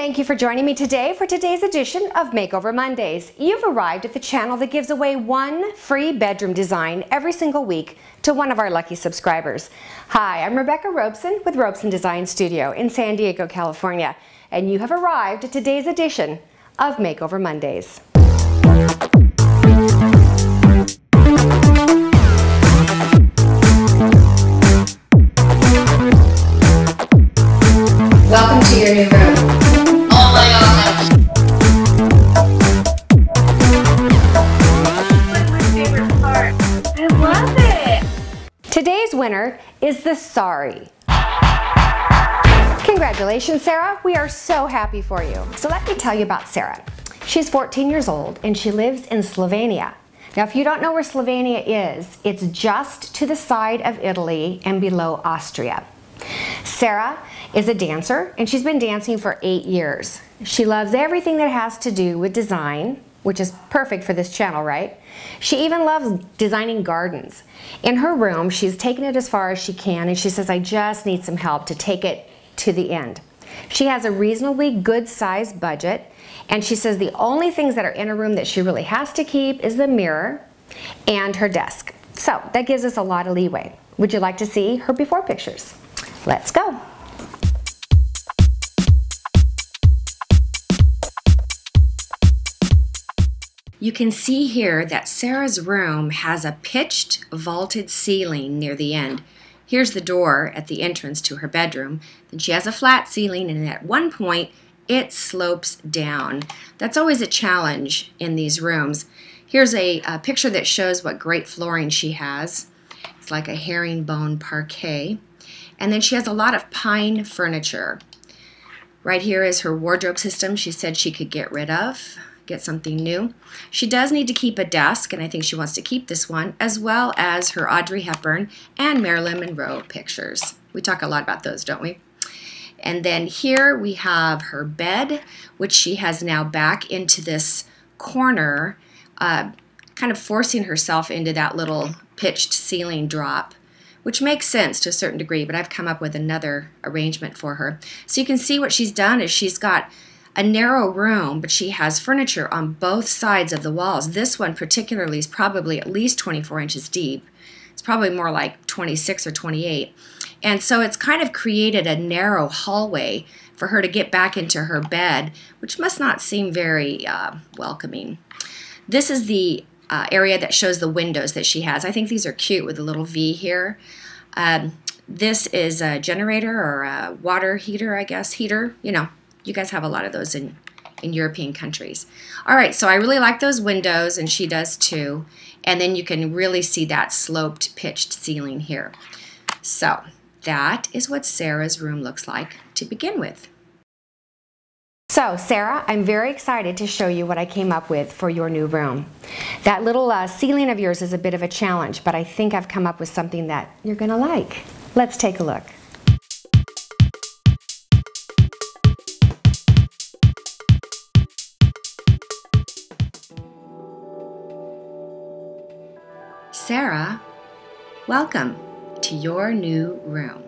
Thank you for joining me today for today's edition of Makeover Mondays. You've arrived at the channel that gives away one free bedroom design every single week to one of our lucky subscribers. Hi, I'm Rebecca Robeson with Robeson Design Studio in San Diego, California, and you have arrived at today's edition of Makeover Mondays. Welcome to your new room. Oh my god. That's my favorite part. I love it. Today's winner is TheSaryyy. Congratulations, Sara. We are so happy for you. So let me tell you about Sara. She's 14 years old and she lives in Slovenia. Now, if you don't know where Slovenia is, it's just to the side of Italy and below Austria. Sara is a dancer and she's been dancing for 8 years. She loves everything that has to do with design, which is perfect for this channel, right? She even loves designing gardens. In her room, she's taken it as far as she can and she says, I just need some help to take it to the end. She has a reasonably good sized budget and she says the only things that are in her room that she really has to keep is the mirror and her desk. So that gives us a lot of leeway. Would you like to see her before pictures? Let's go. You can see here that Sara's room has a pitched vaulted ceiling near the end. Here's the door at the entrance to her bedroom. Then she has a flat ceiling and at one point it slopes down. That's always a challenge in these rooms. Here's a picture that shows what great flooring she has. It's like a herringbone parquet. And then she has a lot of pine furniture. Right here is her wardrobe system she said she could get rid of, get something new. She does need to keep a desk, and I think she wants to keep this one, as well as her Audrey Hepburn and Marilyn Monroe pictures. We talk a lot about those, don't we? And then here we have her bed, which she has now back into this corner, kind of forcing herself into that little pitched ceiling drop, which makes sense to a certain degree, but I've come up with another arrangement for her. So you can see what she's done is she's got a narrow room, but she has furniture on both sides of the walls. This one particularly is probably at least 24 inches deep. It's probably more like 26 or 28. And so it's kind of created a narrow hallway for her to get back into her bed, which must not seem very welcoming. This is the area that shows the windows that she has. I think these are cute with a little V here. This is a generator or a water heater, I guess, heater. You know, you guys have a lot of those in European countries. All right, so I really like those windows, and she does too. And then you can really see that sloped, pitched ceiling here. So that is what Sara's room looks like to begin with. So, Sara, I'm very excited to show you what I came up with for your new room. That little ceiling of yours is a bit of a challenge, but I think I've come up with something that you're going to like. Let's take a look. Sara, welcome to your new room.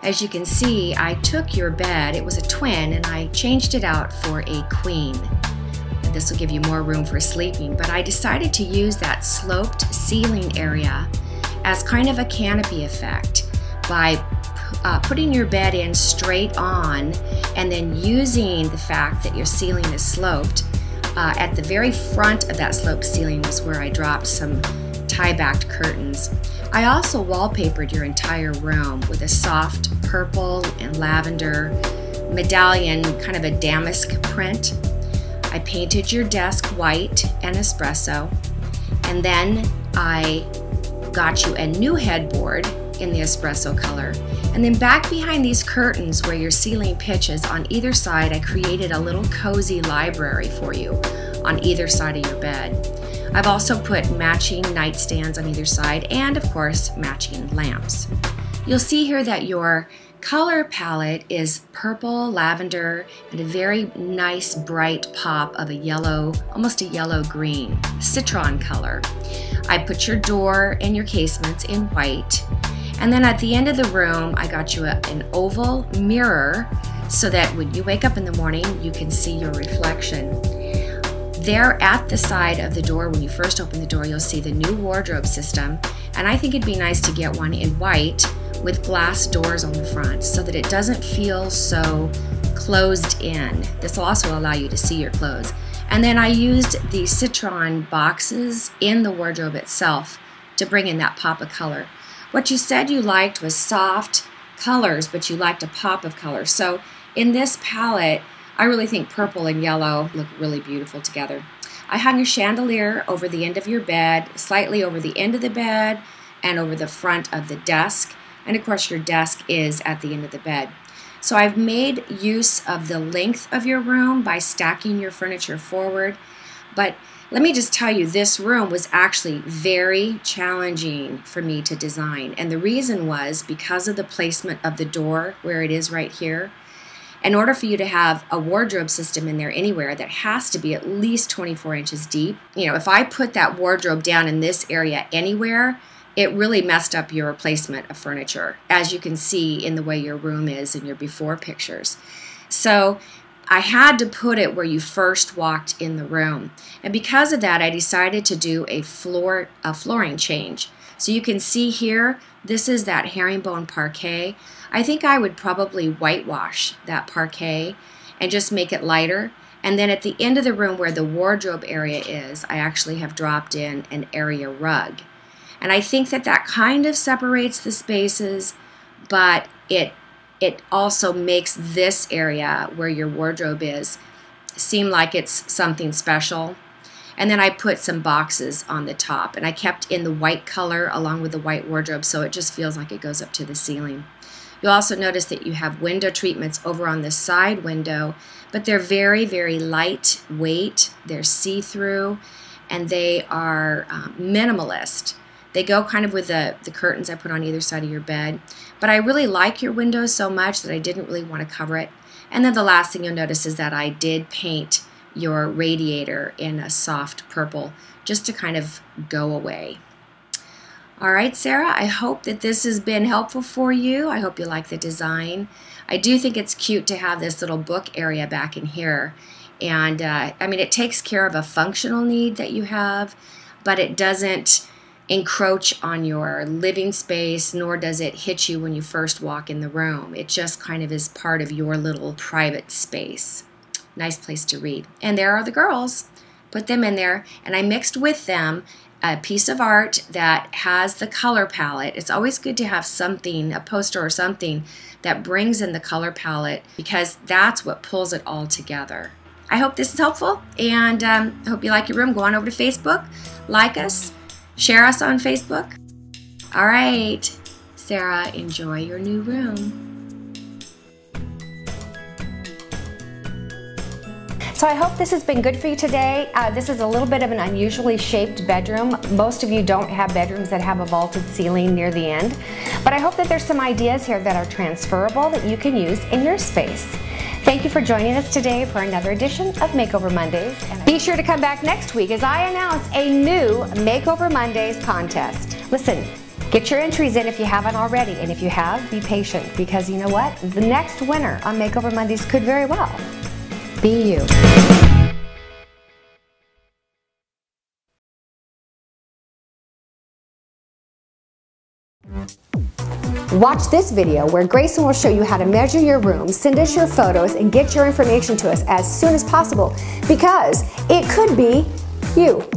As you can see, I took your bed, it was a twin, and I changed it out for a queen. And this will give you more room for sleeping, but I decided to use that sloped ceiling area as kind of a canopy effect by putting your bed in straight on and then using the fact that your ceiling is sloped. At the very front of that sloped ceiling was where I dropped some tie-backed curtains. I also wallpapered your entire room with a soft purple and lavender medallion, kind of a damask print. I painted your desk white and espresso, and then I got you a new headboard in the espresso color. And then back behind these curtains where your ceiling pitches on either side, I created a little cozy library for you on either side of your bed. I've also put matching nightstands on either side and, of course, matching lamps. You'll see here that your color palette is purple, lavender, and a very nice bright pop of a yellow, almost a yellow-green citron color. I put your door and your casements in white. And then at the end of the room, I got you an oval mirror so that when you wake up in the morning, you can see your reflection. There at the side of the door, when you first open the door, you'll see the new wardrobe system, and I think it'd be nice to get one in white with glass doors on the front so that it doesn't feel so closed in. This will also allow you to see your clothes. And then I used the citron boxes in the wardrobe itself to bring in that pop of color. What you said you liked was soft colors, but you liked a pop of color. So in this palette, I really think purple and yellow look really beautiful together. I hung a chandelier over the end of your bed, slightly over the end of the bed, and over the front of the desk. And of course, your desk is at the end of the bed. So I've made use of the length of your room by stacking your furniture forward. But let me just tell you, this room was actually very challenging for me to design. And the reason was because of the placement of the door where it is right here. In order for you to have a wardrobe system in there anywhere, that has to be at least 24 inches deep. You know, if I put that wardrobe down in this area anywhere, it really messed up your placement of furniture, as you can see in the way your room is in your before pictures. So I had to put it where you first walked in the room. And because of that, I decided to do a flooring change. So you can see here, this is that herringbone parquet. I think I would probably whitewash that parquet and just make it lighter. And then at the end of the room where the wardrobe area is, I actually have dropped in an area rug. And I think that that kind of separates the spaces, but it also makes this area where your wardrobe is seem like it's something special. And then I put some boxes on the top, and I kept in the white color along with the white wardrobe, so it just feels like it goes up to the ceiling. You'll also notice that you have window treatments over on the side window, but they're very, very lightweight. They're see-through, and they are minimalist. They go kind of with the curtains I put on either side of your bed. But I really like your windows so much that I didn't really want to cover it. And then the last thing you'll notice is that I did paint your radiator in a soft purple just to kind of go away. All right, Sarah, I hope that this has been helpful for you. I hope you like the design. I do think it's cute to have this little book area back in here. And I mean, it takes care of a functional need that you have, but it doesn't encroach on your living space, nor does it hit you when you first walk in the room. It just kind of is part of your little private space. Nice place to read. And there are the girls. Put them in there, and I mixed with them a piece of art that has the color palette. It's always good to have something, a poster or something, that brings in the color palette, because that's what pulls it all together. I hope this is helpful, and I hope you like your room. Go on over to Facebook, like us, share us on Facebook. All right, Sarah, enjoy your new room. So I hope this has been good for you today. This is a little bit of an unusually shaped bedroom. Most of you don't have bedrooms that have a vaulted ceiling near the end. But I hope that there's some ideas here that are transferable that you can use in your space. Thank you for joining us today for another edition of Makeover Mondays. And be sure to come back next week as I announce a new Makeover Mondays contest. Listen, get your entries in if you haven't already, and if you have, be patient, because you know what? The next winner on Makeover Mondays could very well be you. Watch this video where Grayson will show you how to measure your room, send us your photos, and get your information to us as soon as possible, because it could be you.